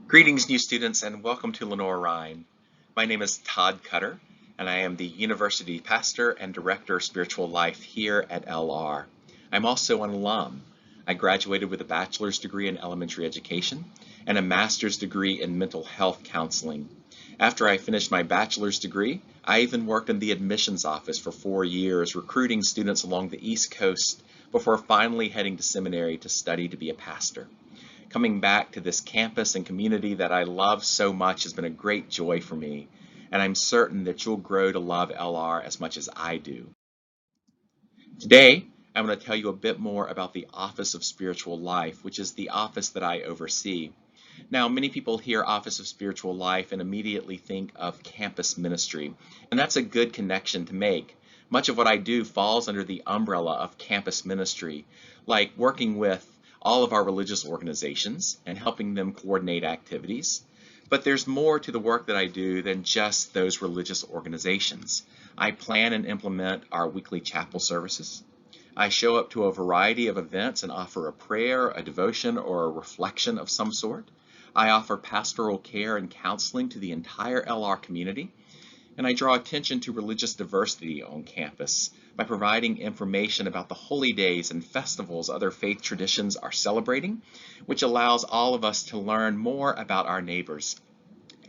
Greetings, new students, and welcome to Lenoir-Rhyne. My name is Todd Cutter, and I am the University Pastor and Director of Spiritual Life here at LR. I'm also an alum. I graduated with a bachelor's degree in elementary education and a master's degree in mental health counseling. After I finished my bachelor's degree, I even worked in the admissions office for 4 years, recruiting students along the East Coast before finally heading to seminary to study to be a pastor. Coming back to this campus and community that I love so much has been a great joy for me, and I'm certain that you'll grow to love LR as much as I do. Today, I'm going to tell you a bit more about the Office of Spiritual Life, which is the office that I oversee. Now, many people hear Office of Spiritual Life and immediately think of campus ministry, and that's a good connection to make. Much of what I do falls under the umbrella of campus ministry, like working with all of our religious organizations and helping them coordinate activities. But there's more to the work that I do than just those religious organizations. I plan and implement our weekly chapel services. I show up to a variety of events and offer a prayer, a devotion, or a reflection of some sort. I offer pastoral care and counseling to the entire LR community. And I draw attention to religious diversity on campus by providing information about the holy days and festivals other faith traditions are celebrating, which allows all of us to learn more about our neighbors.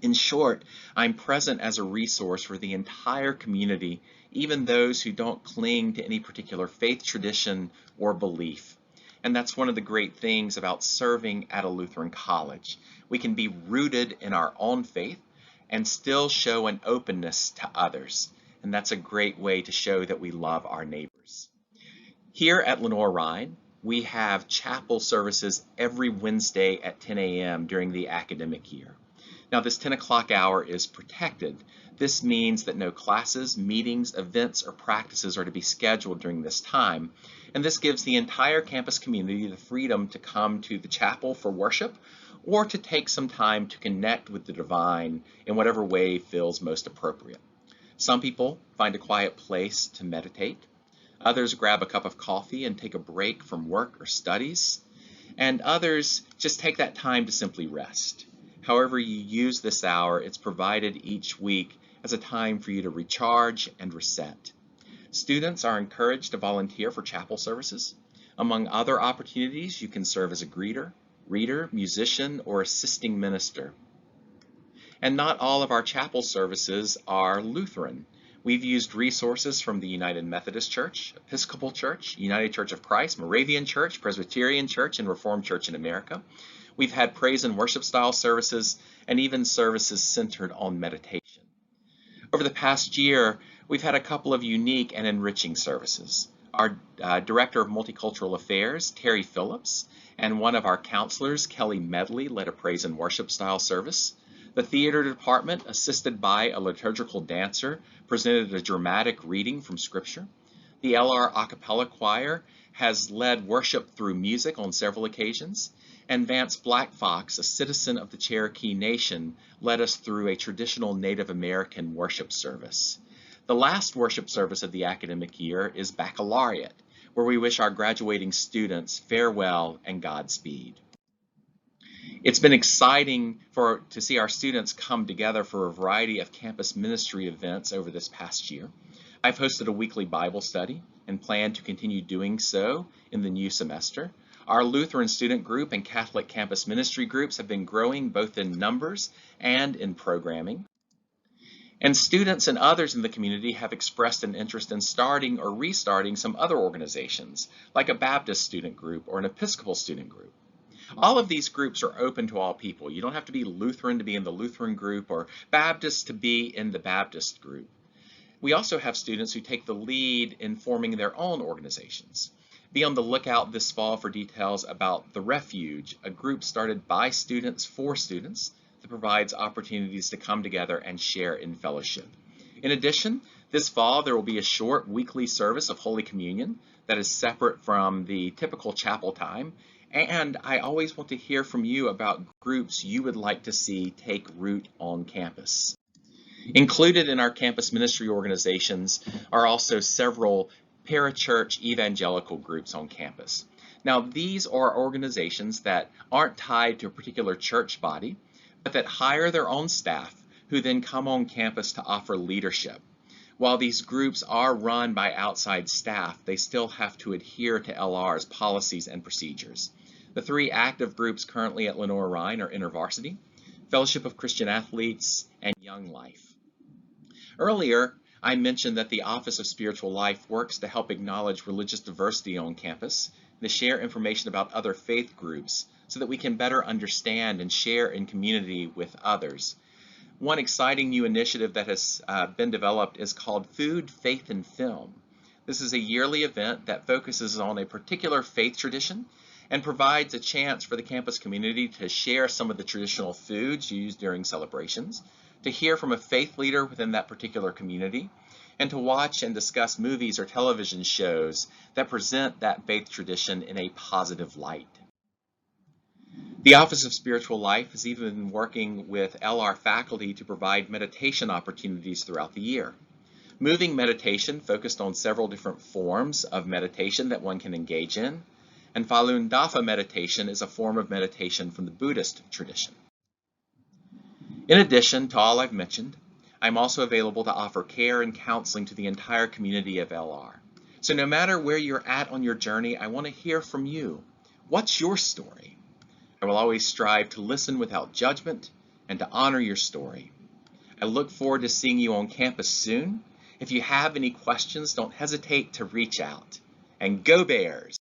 In short, I'm present as a resource for the entire community, even those who don't cling to any particular faith tradition or belief. And that's one of the great things about serving at a Lutheran college. We can be rooted in our own faith and still show an openness to others. And that's a great way to show that we love our neighbors. Here at Lenoir-Rhyne, we have chapel services every Wednesday at 10 a.m. during the academic year. Now, this 10 o'clock hour is protected. This means that no classes, meetings, events, or practices are to be scheduled during this time. And this gives the entire campus community the freedom to come to the chapel for worship or to take some time to connect with the divine in whatever way feels most appropriate. Some people find a quiet place to meditate. Others grab a cup of coffee and take a break from work or studies. And others just take that time to simply rest. However you use this hour, it's provided each week as a time for you to recharge and reset. Students are encouraged to volunteer for chapel services. Among other opportunities, you can serve as a greeter, reader, musician, or assisting minister. And not all of our chapel services are Lutheran. We've used resources from the United Methodist Church, Episcopal Church, United Church of Christ, Moravian Church, Presbyterian Church, and Reformed Church in America. We've had praise and worship style services and even services centered on meditation. Over the past year, we've had a couple of unique and enriching services. Our Director of Multicultural Affairs, Terry Phillips, and one of our counselors, Kelly Medley, led a praise and worship style service. The theater department, assisted by a liturgical dancer, presented a dramatic reading from Scripture. The LR a cappella choir has led worship through music on several occasions. And Vance Black Fox, a citizen of the Cherokee Nation, led us through a traditional Native American worship service. The last worship service of the academic year is Baccalaureate, where we wish our graduating students farewell and Godspeed. It's been exciting to see our students come together for a variety of campus ministry events over this past year. I've hosted a weekly Bible study and plan to continue doing so in the new semester. Our Lutheran student group and Catholic campus ministry groups have been growing both in numbers and in programming. And students and others in the community have expressed an interest in starting or restarting some other organizations, like a Baptist student group or an Episcopal student group. All of these groups are open to all people. You don't have to be Lutheran to be in the Lutheran group or Baptist to be in the Baptist group. We also have students who take the lead in forming their own organizations. Be on the lookout this fall for details about The Refuge, a group started by students for students that provides opportunities to come together and share in fellowship. In addition, this fall there will be a short weekly service of Holy Communion that is separate from the typical chapel time. And I always want to hear from you about groups you would like to see take root on campus. Included in our campus ministry organizations are also several parachurch evangelical groups on campus. Now, these are organizations that aren't tied to a particular church body, but that hire their own staff who then come on campus to offer leadership. While these groups are run by outside staff, they still have to adhere to LR's policies and procedures. The three active groups currently at Lenoir-Rhyne are InterVarsity, Fellowship of Christian Athletes, and Young Life. Earlier, I mentioned that the Office of Spiritual Life works to help acknowledge religious diversity on campus and to share information about other faith groups so that we can better understand and share in community with others. One exciting new initiative that has been developed is called Food, Faith, and Film. This is a yearly event that focuses on a particular faith tradition and provides a chance for the campus community to share some of the traditional foods used during celebrations, to hear from a faith leader within that particular community, and to watch and discuss movies or television shows that present that faith tradition in a positive light. The Office of Spiritual Life is even working with LR faculty to provide meditation opportunities throughout the year. Moving meditation focused on several different forms of meditation that one can engage in, and Falun Dafa meditation is a form of meditation from the Buddhist tradition. In addition to all I've mentioned, I'm also available to offer care and counseling to the entire community of LR. So no matter where you're at on your journey, I want to hear from you. What's your story? I will always strive to listen without judgment and to honor your story. I look forward to seeing you on campus soon. If you have any questions, don't hesitate to reach out. And go Bears!